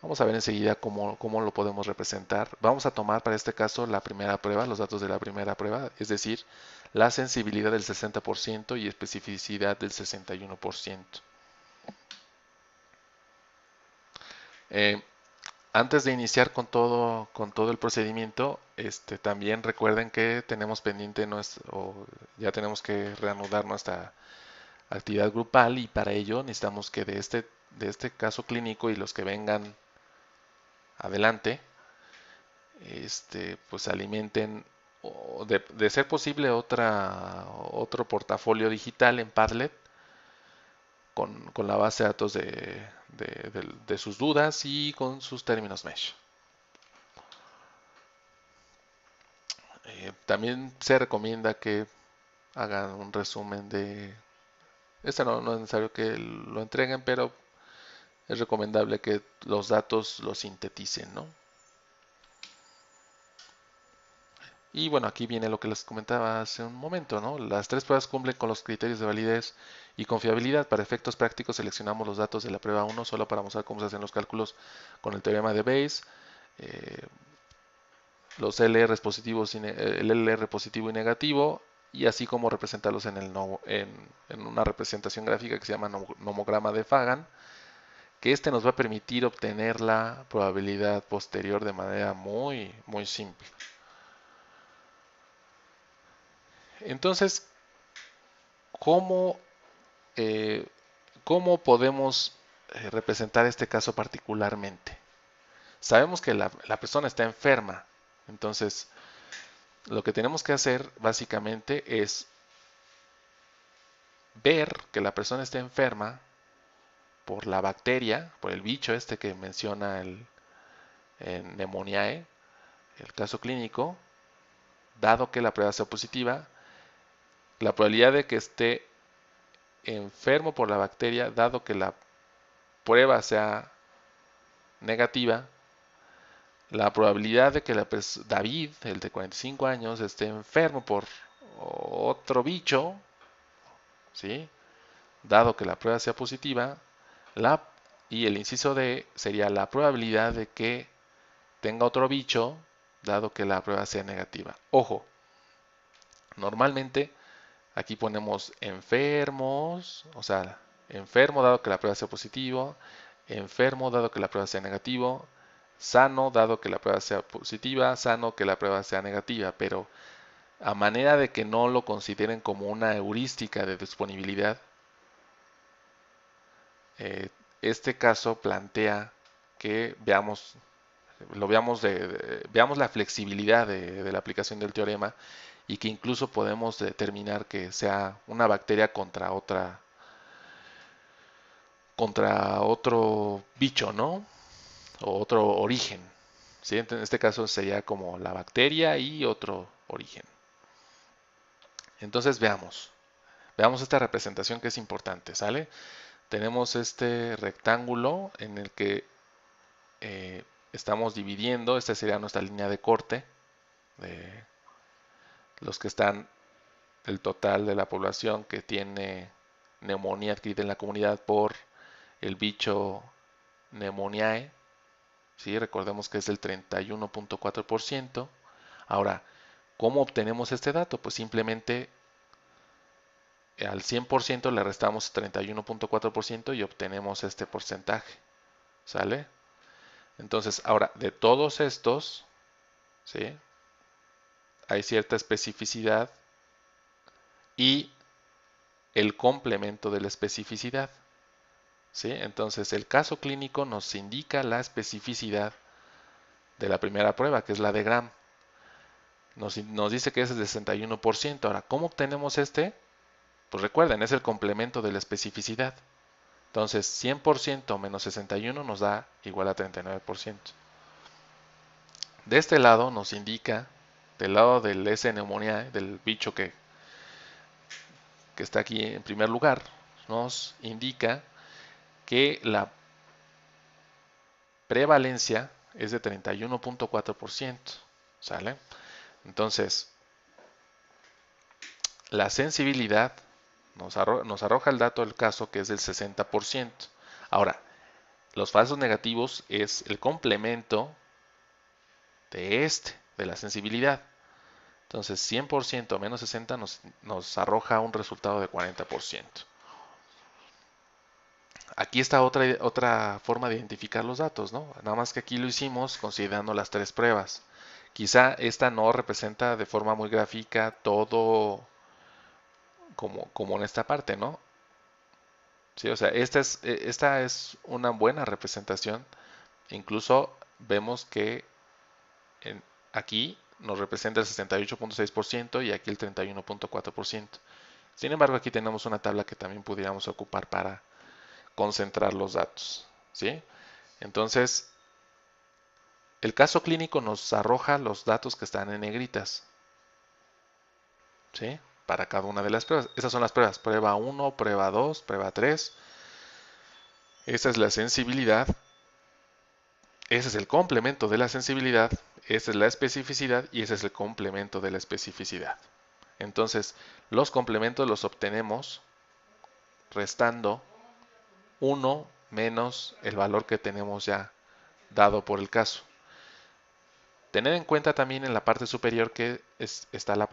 vamos a ver enseguida cómo lo podemos representar. Vamos a tomar para este caso la primera prueba, los datos de la primera prueba, es decir, la sensibilidad del 60% y especificidad del 61%. Antes de iniciar con todo el procedimiento, también recuerden que tenemos pendiente ya tenemos que reanudar nuestra actividad grupal y para ello necesitamos que de este caso clínico y los que vengan adelante, pues alimenten de ser posible otro portafolio digital en Padlet con la base de datos de sus dudas y con sus términos mesh. También se recomienda que hagan un resumen de... no es necesario que lo entreguen, pero es recomendable que los datos los sinteticen, ¿no? Y bueno, aquí viene lo que les comentaba hace un momento, ¿no? Las tres pruebas cumplen con los criterios de validez y confiabilidad. Para efectos prácticos seleccionamos los datos de la prueba 1 solo para mostrar cómo se hacen los cálculos con el teorema de Bayes. Los LR positivos el LR positivo y negativo y así como representarlos en una representación gráfica que se llama nomograma de Fagan, que este nos va a permitir obtener la probabilidad posterior de manera muy, muy simple. Entonces, ¿cómo, eh, cómo podemos representar este caso particularmente? Sabemos que la persona está enferma, entonces lo que tenemos que hacer básicamente es ver que la persona está enferma por la bacteria, por el bicho este que menciona el Pneumoniae, el caso clínico, dado que la prueba sea positiva, la probabilidad de que esté enfermo por la bacteria, dado que la prueba sea negativa, la probabilidad de que David, el de 45 años, esté enfermo por otro bicho, ¿sí? Dado que la prueba sea positiva, y el inciso D sería la probabilidad de que tenga otro bicho, dado que la prueba sea negativa. Ojo, normalmente aquí ponemos enfermos, o sea, enfermo dado que la prueba sea positivo, enfermo dado que la prueba sea negativo, sano dado que la prueba sea positiva, sano que la prueba sea negativa, pero a manera de que no lo consideren como una heurística de disponibilidad, eh, este caso plantea que veamos la flexibilidad de la aplicación del teorema y que incluso podemos determinar que sea una bacteria contra otro bicho, ¿no? O otro origen. ¿Sí? En este caso sería como la bacteria y otro origen. Entonces veamos esta representación que es importante, ¿sale? Tenemos este rectángulo en el que estamos dividiendo, esta sería nuestra línea de corte de los que están, el total de la población que tiene neumonía adquirida en la comunidad por el bicho Pneumoniae, ¿sí? Recordemos que es el 31.4%. Ahora, ¿cómo obtenemos este dato? Pues simplemente al 100% le restamos 31.4% y obtenemos este porcentaje, ¿sale? Entonces, ahora, de todos estos, ¿sí? Hay cierta especificidad y el complemento de la especificidad, ¿sí? Entonces, el caso clínico nos indica la especificidad de la primera prueba, que es la de Gram. Nos dice que es el 61%. Ahora, ¿cómo obtenemos este? Pues recuerden, es el complemento de la especificidad. Entonces, 100% menos 61 nos da igual a 39%. De este lado nos indica, del lado del S. pneumoniae, del bicho que está aquí en primer lugar, nos indica que la prevalencia es de 31.4%, ¿sale? Entonces, la sensibilidad nos arroja el dato del caso que es del 60%. Ahora, los falsos negativos es el complemento de la sensibilidad. Entonces, 100% menos 60 nos arroja un resultado de 40%. Aquí está otra forma de identificar los datos, ¿no? Nada más que aquí lo hicimos considerando las tres pruebas. Quizá esta no representa de forma muy gráfica todo como en esta parte, ¿no? Sí, o sea, esta es una buena representación. Incluso vemos que en- aquí nos representa el 68.6% y aquí el 31.4%. Sin embargo, aquí tenemos una tabla que también pudiéramos ocupar para concentrar los datos, ¿sí? Entonces, el caso clínico nos arroja los datos que están en negritas, ¿sí? Para cada una de las pruebas. Esas son las pruebas. Prueba 1, prueba 2, prueba 3. Esta es la sensibilidad. Ese es el complemento de la sensibilidad. Esta es la especificidad y ese es el complemento de la especificidad. Entonces, los complementos los obtenemos restando 1 menos el valor que tenemos ya dado por el caso. Tened en cuenta también en la parte superior que está la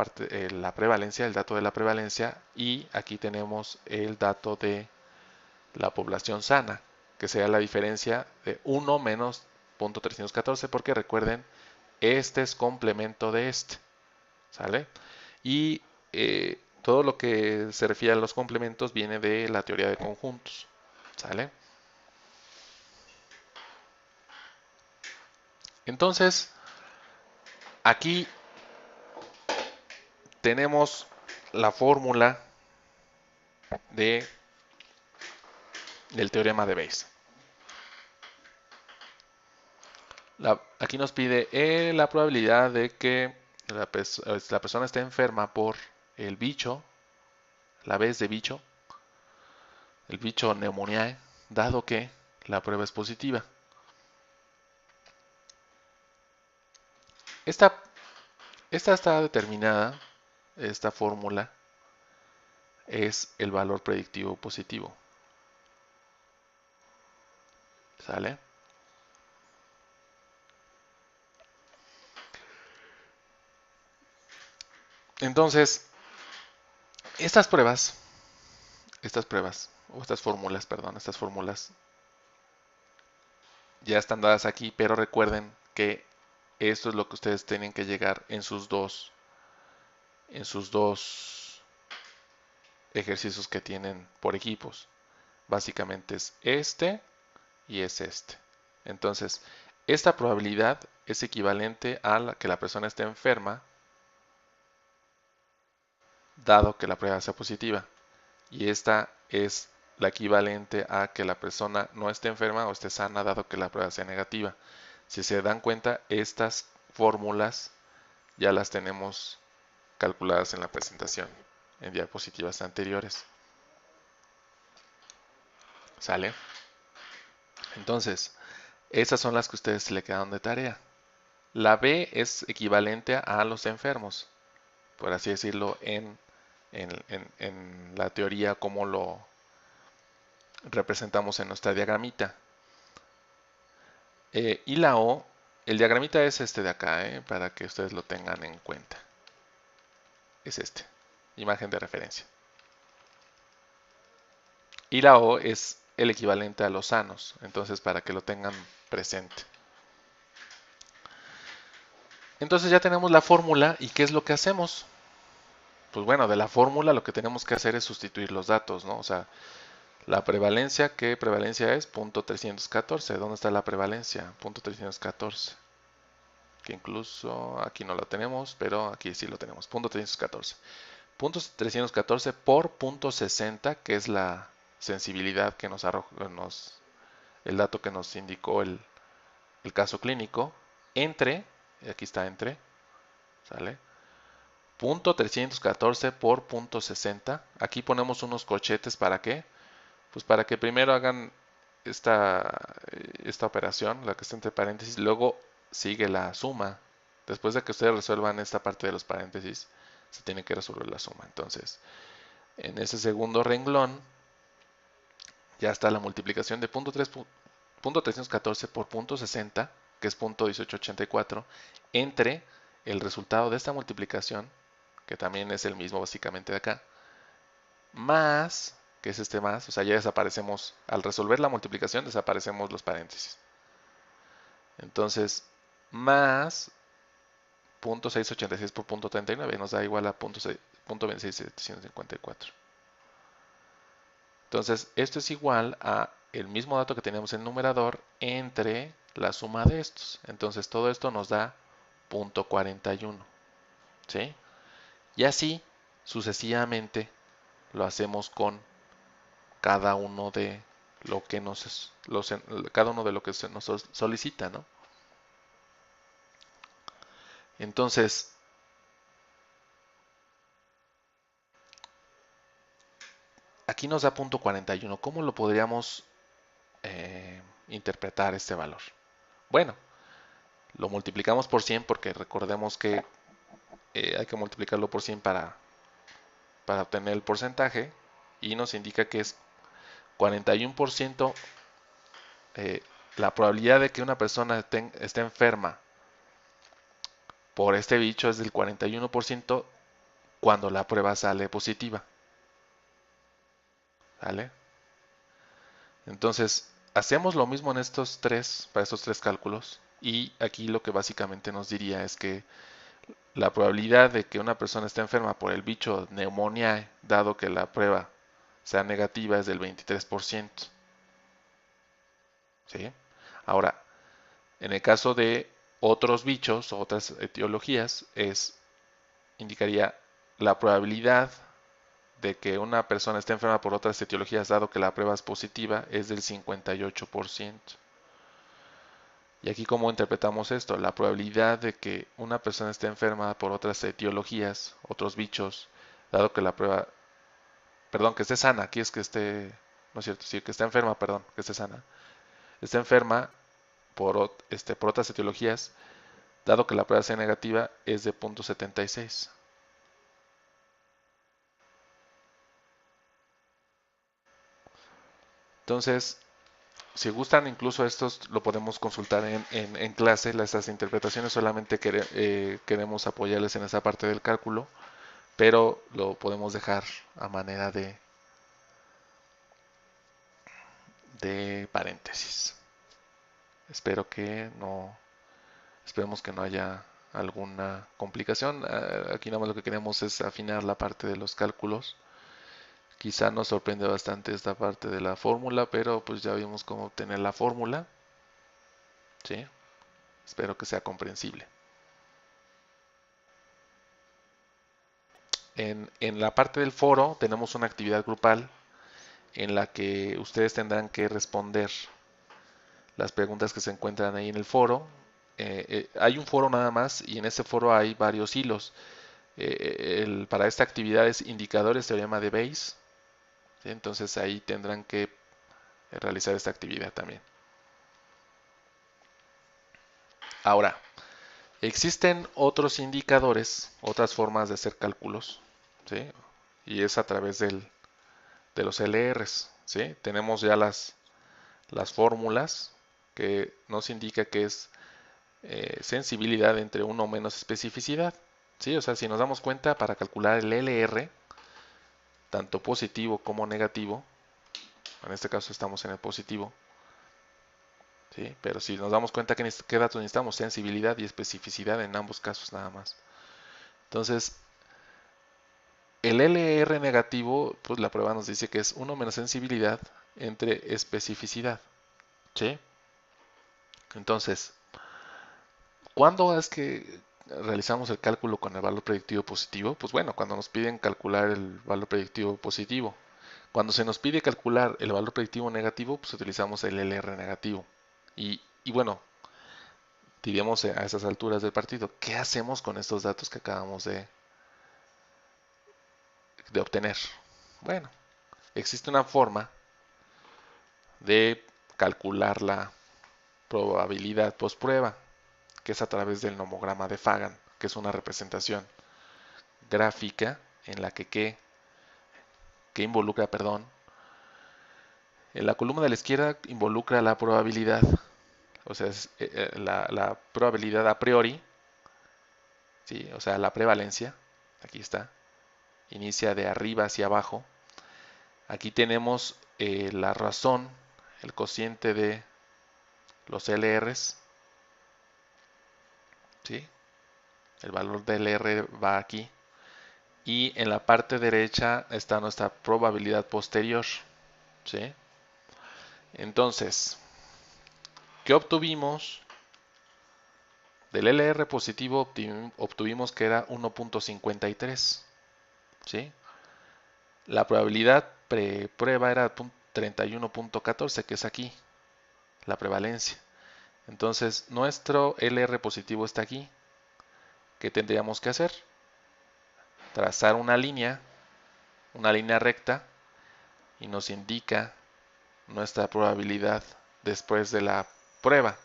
prevalencia, el dato de la prevalencia, y aquí tenemos el dato de la población sana, que sería la diferencia de 1 menos 0.314, porque recuerden, este es complemento de este, ¿sale? Y todo lo que se refiere a los complementos viene de la teoría de conjuntos, ¿sale? Entonces, aquí tenemos la fórmula del teorema de Bayes. Aquí nos pide la probabilidad de que la persona esté enferma por el bicho, la vez de bicho, el bicho pneumoniae, dado que la prueba es positiva. Esta, esta está determinada, esta fórmula es el valor predictivo positivo. ¿Sale? Entonces, estas fórmulas ya están dadas aquí, pero recuerden que esto es lo que ustedes tienen que llegar en sus dos ejercicios que tienen por equipos. Básicamente es este y es este. Entonces, esta probabilidad es equivalente a que la persona esté enferma, dado que la prueba sea positiva. Y esta es la equivalente a que la persona no esté enferma o esté sana, dado que la prueba sea negativa. Si se dan cuenta, estas fórmulas ya las tenemos calculadas en la presentación, en diapositivas anteriores. ¿Sale? Entonces, esas son las que ustedes le quedaron de tarea. La B es equivalente a los enfermos, por así decirlo, en la teoría como lo representamos en nuestra diagramita. Y la O, el diagramita es este de acá, para que ustedes lo tengan en cuenta. Es este, imagen de referencia. Y la O es el equivalente a los sanos, entonces para que lo tengan presente. Entonces ya tenemos la fórmula y ¿qué es lo que hacemos? Pues bueno, de la fórmula lo que tenemos que hacer es sustituir los datos, ¿no? O sea, la prevalencia, ¿qué prevalencia es? 0.314. ¿Dónde está la prevalencia? 0.314. Que incluso aquí no lo tenemos, pero aquí sí lo tenemos. 0.314. 0.314 por 0.60, que es la sensibilidad que nos arroja, el dato que nos indicó el caso clínico, entre, aquí está entre, ¿sale? 0.314 por 0.60. Aquí ponemos unos corchetes, ¿para qué? Pues para que primero hagan esta operación, la que está entre paréntesis, luego sigue la suma. Después de que ustedes resuelvan esta parte de los paréntesis, se tiene que resolver la suma. Entonces, en ese segundo renglón, ya está la multiplicación de 0.314 por 0.60, que es 0.1884, entre el resultado de esta multiplicación, que también es el mismo básicamente de acá, más, que es este más, o sea, ya desaparecemos, al resolver la multiplicación desaparecemos los paréntesis. Entonces, más 0.686 por 0.39 nos da igual a 0.26754. Entonces, esto es igual a el mismo dato que teníamos en el numerador entre la suma de estos. Entonces, todo esto nos da 0.41. ¿Sí? Y así, sucesivamente, lo hacemos con cada uno de lo que cada uno de lo que se nos solicita, ¿no? Entonces, aquí nos da 0.41. ¿Cómo lo podríamos interpretar este valor? Bueno, lo multiplicamos por 100 porque recordemos que hay que multiplicarlo por 100 para obtener el porcentaje y nos indica que es 41% la probabilidad de que una persona esté enferma por este bicho es del 41% cuando la prueba sale positiva. ¿Vale? Entonces, hacemos lo mismo en para estos tres cálculos. Y aquí lo que básicamente nos diría es que la probabilidad de que una persona esté enferma por el bicho Pneumoniae, dado que la prueba sea negativa, es del 23%. ¿Sí? Ahora, en el caso de otros bichos o otras etiologías, indicaría la probabilidad de que una persona esté enferma por otras etiologías, dado que la prueba es positiva, es del 58%. Y aquí, ¿cómo interpretamos esto? La probabilidad de que una persona esté enferma por otras etiologías, otros bichos, dado que la prueba, perdón, que esté sana, aquí es que esté, no es cierto, sí, que esté enferma, perdón, que esté sana, esté enferma por otras etiologías, dado que la prueba sea negativa, es de 0.76. Entonces, si gustan, incluso estos lo podemos consultar en clase, estas interpretaciones, solamente queremos apoyarles en esa parte del cálculo, pero lo podemos dejar a manera de paréntesis. Esperemos que no haya alguna complicación. Aquí nada más lo que queremos es afinar la parte de los cálculos. Quizá nos sorprende bastante esta parte de la fórmula, pero pues ya vimos cómo obtener la fórmula. ¿Sí? Espero que sea comprensible. En la parte del foro tenemos una actividad grupal en la que ustedes tendrán que responder las preguntas que se encuentran ahí en el foro. Hay un foro nada más y en ese foro hay varios hilos. Para esta actividad es indicadores teorema de Bayes. ¿Sí? Entonces ahí tendrán que realizar esta actividad también. Ahora, existen otros indicadores, otras formas de hacer cálculos, ¿sí? Y es a través de los LRs, ¿sí? Tenemos ya las fórmulas que nos indica que es sensibilidad entre uno o menos especificidad, ¿sí? O sea, si nos damos cuenta, para calcular el LR, tanto positivo como negativo, en este caso estamos en el positivo, ¿sí? Pero si nos damos cuenta que qué datos necesitamos, sensibilidad y especificidad en ambos casos nada más. Entonces, el LR negativo, pues la prueba nos dice que es 1 menos sensibilidad entre especificidad, ¿sí? Entonces, ¿cuándo es que realizamos el cálculo con el valor predictivo positivo? Pues bueno, cuando nos piden calcular el valor predictivo positivo. Cuando se nos pide calcular el valor predictivo negativo, pues utilizamos el LR negativo. Y bueno, diríamos a esas alturas del partido, ¿qué hacemos con estos datos que acabamos de obtener? Bueno, existe una forma de calcular la probabilidad post-prueba, que es a través del nomograma de Fagan, que es una representación gráfica en la que involucra, perdón, en la columna de la izquierda involucra la probabilidad, o sea, es la probabilidad a priori, ¿sí? O sea, la prevalencia, aquí está, inicia de arriba hacia abajo. Aquí tenemos la razón, el cociente de los LRs, ¿sí? El valor del R va aquí. Y en la parte derecha está nuestra probabilidad posterior, ¿sí? Entonces, ¿qué obtuvimos? Del LR positivo obtuvimos que era 1.53, ¿sí? La probabilidad pre-prueba era 31.14, que es aquí, la prevalencia. Entonces, nuestro LR positivo está aquí. ¿Qué tendríamos que hacer? Trazar una línea recta, y nos indica nuestra probabilidad después de la prueba.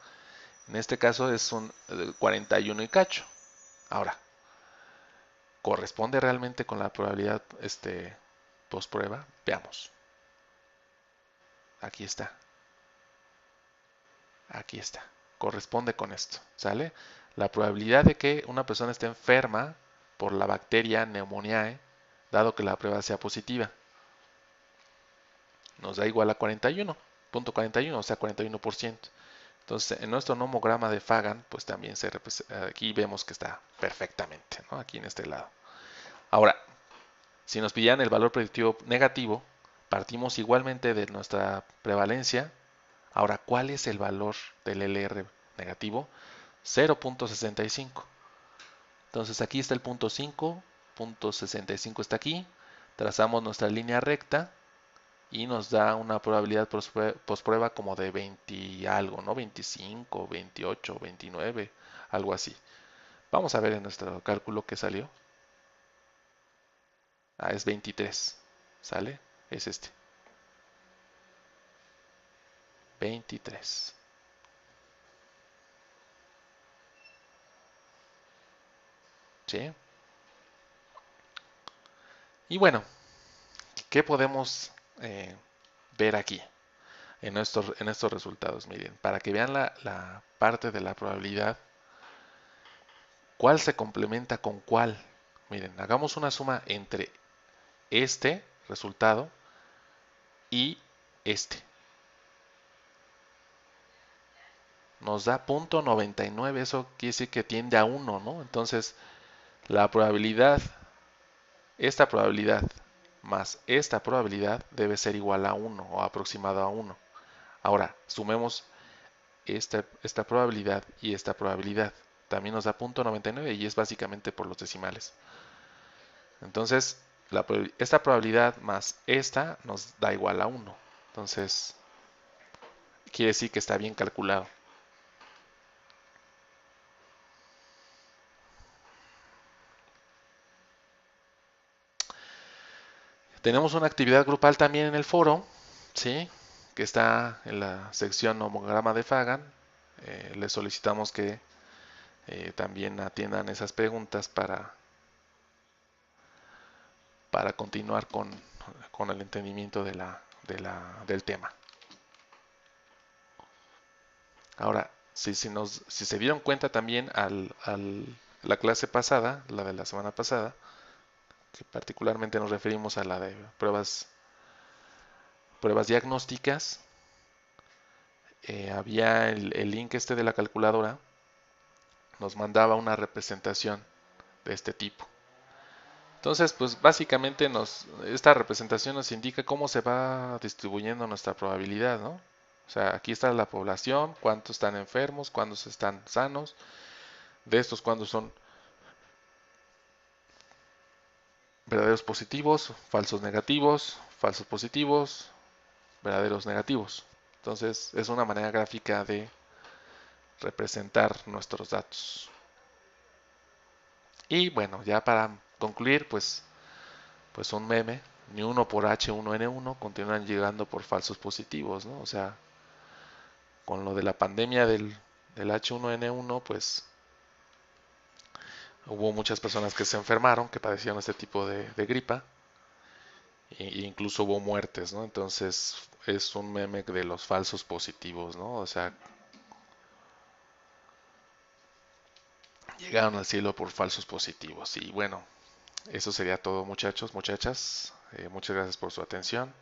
En este caso es un 41 y cacho. Ahora, ¿corresponde realmente con la probabilidad post prueba? Veamos. Aquí está. Aquí está. Corresponde con esto. ¿Sale? la probabilidad de que una persona esté enferma por la bacteria Pneumoniae, dado que la prueba sea positiva. Nos da igual a 41.41, o sea, 41%. Entonces, en nuestro nomograma de Fagan, pues también aquí vemos que está perfectamente, ¿no? Aquí en este lado. Ahora, si nos pidieran el valor predictivo negativo, partimos igualmente de nuestra prevalencia. Ahora, ¿cuál es el valor del LR negativo? 0.65. Entonces aquí está el punto 5, punto 65 está aquí. Trazamos nuestra línea recta y nos da una probabilidad posprueba como de 20 y algo, ¿no? 25, 28, 29, algo así. Vamos a ver en nuestro cálculo qué salió. Ah, es 23. ¿Sale? Es este. 23. ¿Sí? Y bueno, ¿qué podemos ver aquí en estos resultados? Miren, para que vean la parte de la probabilidad, ¿cuál se complementa con cuál? Miren, hagamos una suma entre este resultado y este. Nos da .99, eso quiere decir que tiende a 1, ¿no? Entonces, la probabilidad, esta probabilidad más esta probabilidad debe ser igual a 1 o aproximado a 1. Ahora, sumemos esta probabilidad y esta probabilidad. También nos da .99 y es básicamente por los decimales. Entonces, esta probabilidad más esta nos da igual a 1. Entonces, quiere decir que está bien calculado. Tenemos una actividad grupal también en el foro, ¿sí? Que está en la sección homograma de Fagan. Les solicitamos que también atiendan esas preguntas para continuar con el entendimiento del tema. Ahora, si se dieron cuenta también la clase pasada, la de la semana pasada, que particularmente nos referimos a la de pruebas diagnósticas, había el link este de la calculadora, nos mandaba una representación de este tipo. Entonces, pues básicamente esta representación nos indica cómo se va distribuyendo nuestra probabilidad, ¿no? O sea, aquí está la población, cuántos están enfermos, cuántos están sanos, de estos cuántos son verdaderos positivos, falsos negativos, falsos positivos, verdaderos negativos. Entonces, es una manera gráfica de representar nuestros datos. Y bueno, ya para concluir, pues un meme, ni uno por H1N1 continúan llegando por falsos positivos, ¿no? O sea, con lo de la pandemia del H1N1, pues hubo muchas personas que se enfermaron, que padecían este tipo de gripa, e incluso hubo muertes, ¿no? Entonces es un meme de los falsos positivos, ¿no? O sea, llegaron al cielo por falsos positivos. Y bueno, eso sería todo, muchachos, muchachas. Muchas gracias por su atención.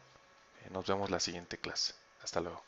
Nos vemos la siguiente clase. Hasta luego.